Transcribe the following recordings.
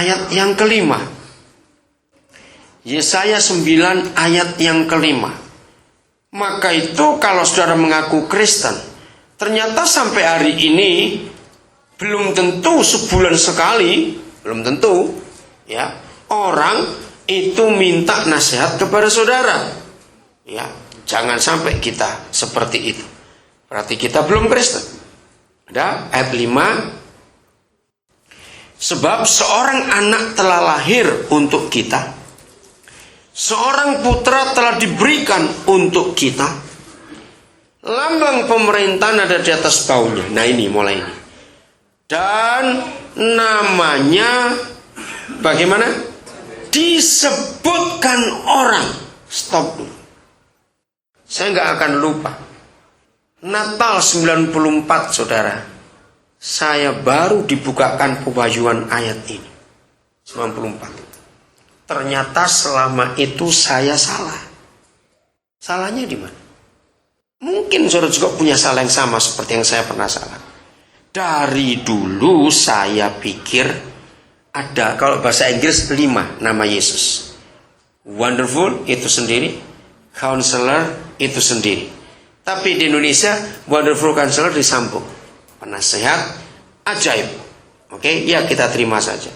ayat yang kelima. Yesaya 9 ayat yang kelima. Maka itu kalau saudara mengaku Kristen, ternyata sampai hari ini belum tentu sebulan sekali, belum tentu ya, orang itu minta nasihat kepada saudara. Ya, jangan sampai kita seperti itu. Berarti kita belum Kristen. Ada ayat 5. Sebab seorang anak telah lahir untuk kita, seorang putra telah diberikan untuk kita, lambang pemerintahan ada di atas baunya. Nah ini mulai ini. Dan namanya bagaimana? Disebutkan orang. Stop dulu. Saya nggak akan lupa. Natal 94 saudara. Saya baru dibukakan pewahyuan ayat ini. 94. Ternyata selama itu saya salah. Salahnya di mana? Mungkin saudara juga punya salah yang sama seperti yang saya pernah salah. Dari dulu saya pikir ada, kalau bahasa Inggris 5 nama Yesus. Wonderful itu sendiri, Counselor itu sendiri. Tapi di Indonesia Wonderful Counselor disambung penasehat ajaib. Oke, ya kita terima saja.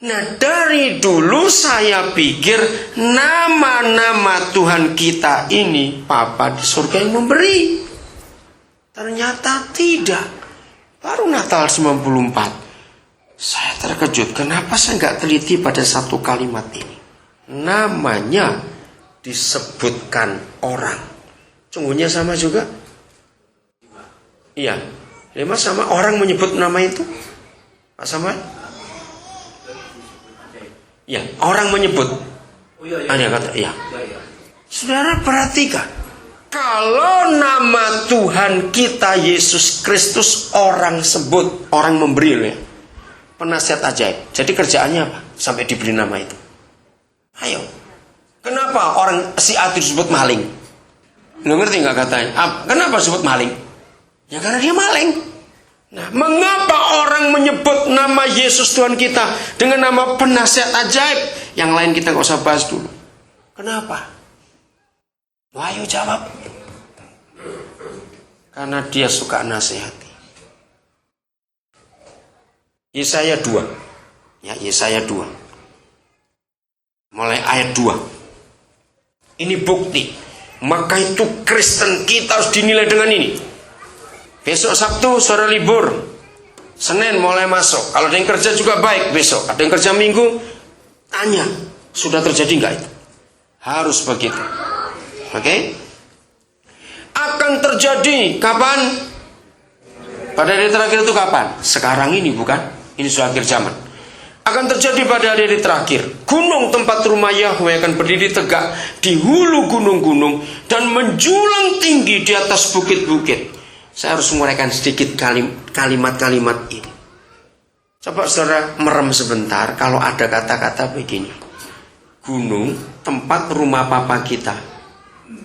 Nah dari dulu saya pikir nama-nama Tuhan kita ini Bapa di surga yang memberi. Ternyata tidak. Baru Natal 94 saya terkejut. Kenapa saya nggak teliti pada satu kalimat ini? Namanya disebutkan orang. Sungguhnya sama juga? Iya. 5 sama orang menyebut nama itu? Pak Samuel? Ya, orang menyebut. Hanya kata, ya. Saudara perhatikan. Kalau nama Tuhan kita Yesus Kristus orang sebut, orang memberi loh ya. Penasihat ajaib. Jadi kerjaannya apa? Sampai diberi nama itu. Ayo. Kenapa orang si A disebut maling? Lo ngerti nggak katanya? Kenapa disebut maling? Ya karena dia maling. Nah, mengapa orang menyebut nama Yesus Tuhan kita dengan nama penasihat ajaib? Yang lain kita nggak usah bahas dulu. Kenapa? Ayo jawab. Karena dia suka nasihati. Yesaya 2. Ya, Yesaya 2. Mulai ayat 2. Ini bukti. Maka itu Kristen kita harus dinilai dengan ini. Besok Sabtu sore libur, Senin mulai masuk. Kalau ada yang kerja juga baik besok. Ada yang kerja Minggu, tanya sudah terjadi nggak itu? Harus begitu. Oke? Akan terjadi kapan? Pada hari terakhir itu kapan? Sekarang ini bukan? Ini sudah akhir zaman. Akan terjadi pada hari terakhir. Gunung tempat rumah Yahweh akan berdiri tegak di hulu gunung-gunung dan menjulang tinggi di atas bukit-bukit. Saya harus menguraikan sedikit kalimat-kalimat ini. Coba saudara merem sebentar kalau ada kata-kata begini. Gunung, tempat rumah papa kita,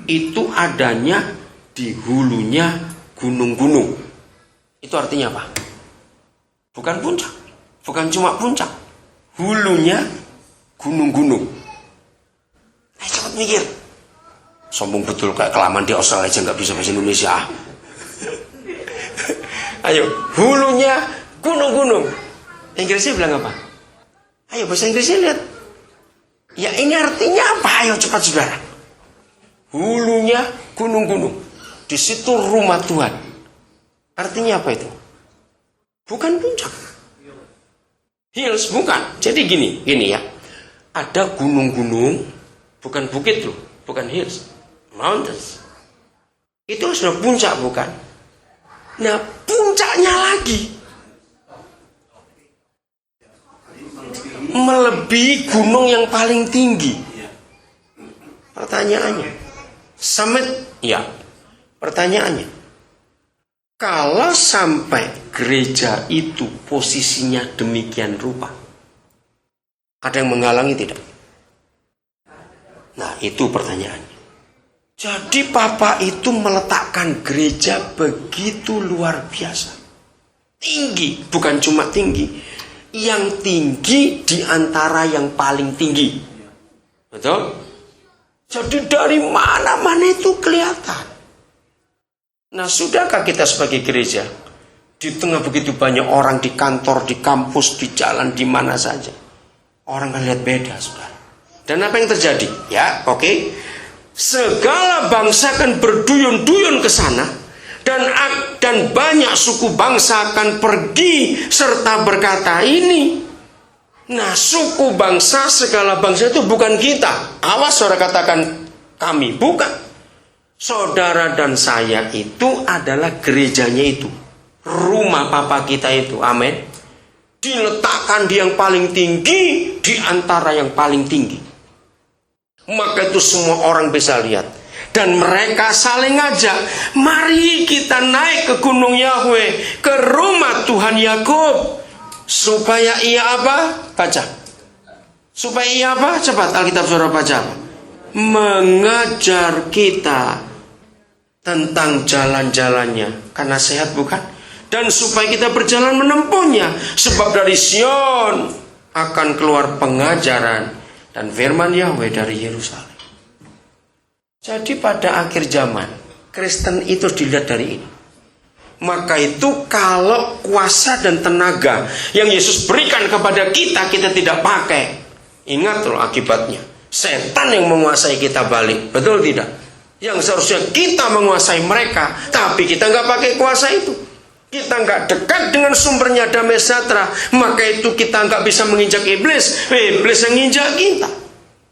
itu adanya di hulunya gunung-gunung. Itu artinya apa? Bukan puncak. Bukan cuma puncak. Hulunya gunung-gunung. Cepat mikir. Sombong betul kayak kelamaan di Australia aja nggak bisa bahasa Indonesia. Ayo, hulunya gunung-gunung. Inggrisnya bilang apa? Ayo bahasa Inggrisnya lihat. Ya ini artinya apa? Ayo cepat saudara. Hulunya gunung-gunung. Di situ rumah Tuhan. Artinya apa itu? Bukan puncak. Hills bukan. Jadi gini ya. Ada gunung-gunung, bukan bukit loh, bukan hills, mountains. Itu sudah puncak bukan? Nah, puncaknya lagi melebihi gunung yang paling tinggi. Pertanyaannya, summit? Ya. Pertanyaannya, kalau sampai gereja itu posisinya demikian rupa, ada yang menghalangi tidak? Nah, itu pertanyaannya. Jadi Papa itu meletakkan gereja begitu luar biasa. Tinggi, bukan cuma tinggi. yang tinggi di antara yang paling tinggi. Betul? Jadi dari mana-mana itu kelihatan. Nah, sudahkah kita sebagai gereja di tengah begitu banyak orang di kantor, di kampus, di jalan, di mana saja, orang kan lihat beda, saudara. Dan apa yang terjadi? Ya, oke. Segala bangsa akan berduyun-duyun ke sana, dan banyak suku bangsa akan pergi serta berkata ini. Nah, suku bangsa, segala bangsa itu bukan kita. Awas saudara katakan kami, bukan. Saudara dan saya itu adalah gerejanya itu. Rumah papa kita itu, amin. Diletakkan di yang paling tinggi di antara yang paling tinggi. Maka itu semua orang bisa lihat. Dan mereka saling ngajak, mari kita naik ke gunung Yahweh, ke rumah Tuhan Yakub. Supaya ia apa? Baca. Supaya ia apa? Cepat Alkitab saudara baca. Mengajar kita tentang jalan-jalannya. Karena sehat bukan? Dan supaya kita berjalan menempuhnya. Sebab dari Sion akan keluar pengajaran dan firman Yahweh dari Yerusalem. Jadi pada akhir zaman, Kristen itu dilihat dari ini. Maka itu kalau kuasa dan tenaga yang Yesus berikan kepada kita, kita tidak pakai. Ingat loh akibatnya. Setan yang menguasai kita balik. Betul tidak? Yang seharusnya kita menguasai mereka, tapi kita nggak pakai kuasa itu. Kita nggak dekat dengan sumbernya damai sejahtera, maka itu kita nggak bisa menginjak iblis. Iblis yang nginjak kita.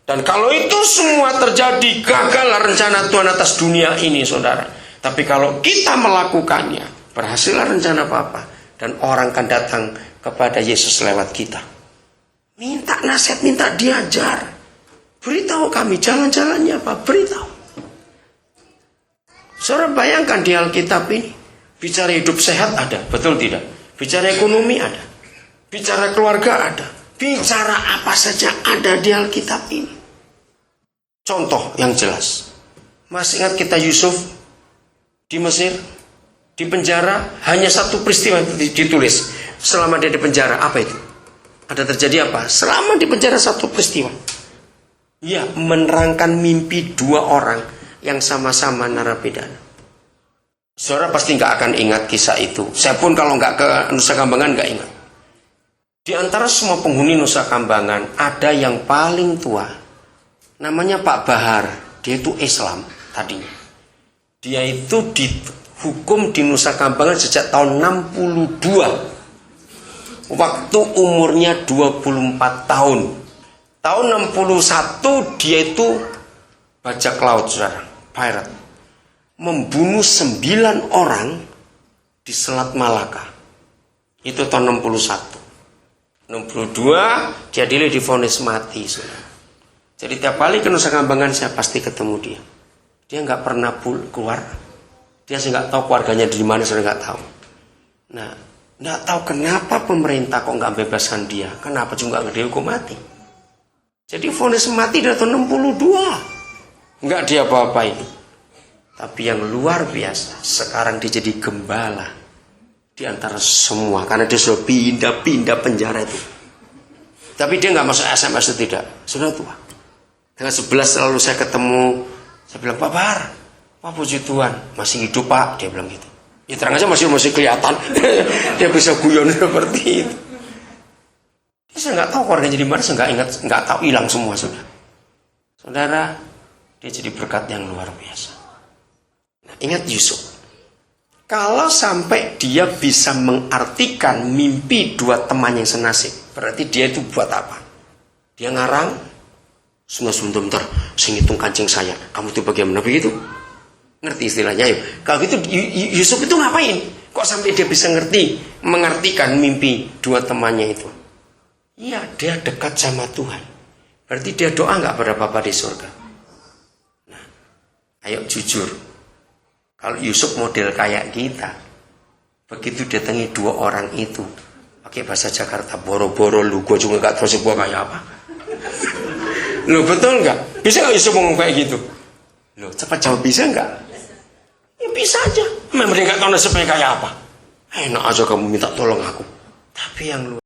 Dan kalau itu semua terjadi, gagallah rencana Tuhan atas dunia ini, saudara. Tapi kalau kita melakukannya, berhasillah rencana Bapa. Dan orang akan datang kepada Yesus lewat kita. Minta nasihat, minta diajar. Beritahu kami jalan-jalannya apa, beritahu. Saudara bayangkan di Alkitab ini, bicara hidup sehat ada, betul tidak? Bicara ekonomi ada, bicara keluarga ada, bicara apa saja ada di Alkitab ini. Contoh yang jelas, masih ingat kita Yusuf di Mesir, di penjara, hanya satu peristiwa ditulis selama dia di penjara. Apa itu? Ada terjadi apa? Selama di penjara satu peristiwa. Ya, menerangkan mimpi dua orang yang sama-sama narapidana. Saudara pasti nggak akan ingat kisah itu. Saya pun kalau nggak ke Nusa Kambangan nggak ingat. Di antara semua penghuni Nusa Kambangan ada yang paling tua. Namanya Pak Bahar. Dia itu Islam tadinya. Dia itu dihukum di Nusa Kambangan sejak tahun 62. Waktu umurnya 24 tahun. Tahun 61 dia itu bajak laut, saudara, pirate. Membunuh 9 orang di Selat Malaka. Itu tahun 61. 62 dia divonis mati, saudara. Jadi tiap kali ke Nusa Kambangan saya pasti ketemu dia. Dia nggak pernah keluar. Dia sih nggak tahu keluarganya di mana, saya nggak tahu. Nah, nggak tahu kenapa pemerintah kok nggak bebaskan dia. Kenapa juga nggak dihukum mati? Jadi vonis mati dari tahun 62. Nggak dia apa-apain. Tapi yang luar biasa, sekarang dia jadi gembala di antara semua. Karena dia sudah pindah-pindah penjara itu. Tapi dia nggak masuk SMS itu tidak. Sudah tua. Tanggal 11 lalu saya ketemu. Saya bilang, Pak Bahar, Pak puji Tuhan, masih hidup Pak. Dia bilang gitu. Ya terang aja masih kelihatan. Dia bisa guyon seperti itu. Saya nggak tahu keluarganya di mana, saya nggak ingat, nggak tahu, hilang semua sudah. Saudara, dia jadi berkat yang luar biasa. Nah, ingat Yusuf, kalau sampai dia bisa mengartikan mimpi dua teman yang senasib, berarti dia itu buat apa? Dia ngarang, sebentar, saya ngitung kancing saya, kamu itu bagaimana begitu? Ngerti istilahnya yuk? Kalau gitu Yusuf itu ngapain? Kok sampai dia bisa mengartikan mimpi dua temannya itu? Iya, dia dekat sama Tuhan. Berarti dia doa nggak pada Bapa di surga? Nah, ayo jujur. Kalau Yusuf model kayak kita, begitu datangi dua orang itu, pakai bahasa Jakarta, boro-boro lu, gue juga nggak tahu sebuah kayak apa. Loh betul nggak? Bisa nggak Yusuf ngomong kayak gitu? Loh cepat jawab, bisa nggak? Ya bisa aja. Memang dia nggak tahu nasibnya kayak apa. Enak aja kamu minta tolong aku. Tapi yang lu